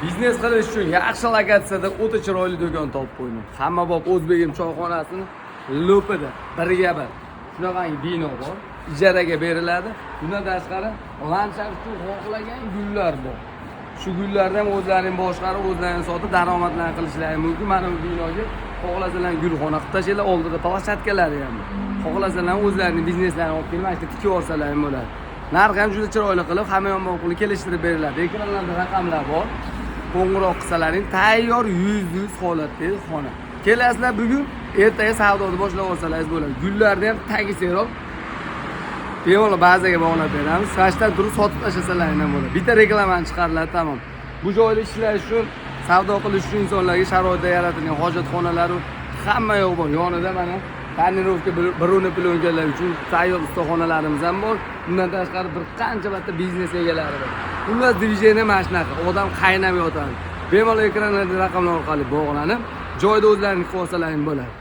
biznes qilish uchun yaxshi lokatsiyada o'ta chiroyli do'kon topib qo'ydim. Hamma bop O'zbegim choyxonasini lo'pida birga bir shunaqangi bino bor, ijaraga beriladi. Bundan tashqari landshaft uchun xohlagan gullar bor. Shu gullarni ham o'zlarining boshqarib, o'zlarining sotib daromadlar qilishlari mumkin. Mana bu binoga xohlasalar gulxona qilib tashlaylar, oldida plashadkalari ham bor. Xohlasalar o'zlarining bizneslarini olib kelib, mana tikib olsalar ham bo'ladi. Narxi ham juda chiroyli qilib, hamma yonma qilib kelishtirib beriladi. Ekranlarda raqamlar bor. Qo'ng'iroq qilsalaring tayyor 100 holatdagi xona. Kelasizlar bugun, ertaga savdoni boshlab olsalaringiz bo'ladi. Gullarni ham tagi seroq. Bemalol bazaga bog'lab beramiz. Sashdan turib sotib tashlasalaring ham bo'ladi. Bitta reklamani chiqariladi, tamom. Bu joyda ishlash uchun, savdo qilish uchun insonlarga sharoitlar yaratilgan hojatxonalar hamma yoq bor. Yonida mana tonirovka biruni plyonkalar uchun tayyor ustaxonalarimiz ham bor. Bundan tashqari bir qancha bitta biznes egalari bor. Xullas diviziyani mana shunaqa, odam qaynab yotadi. Bemalol ekranlarda raqamlar orqali bog'lanib, joyda o'zlarini qilib olsalaring bo'ladi.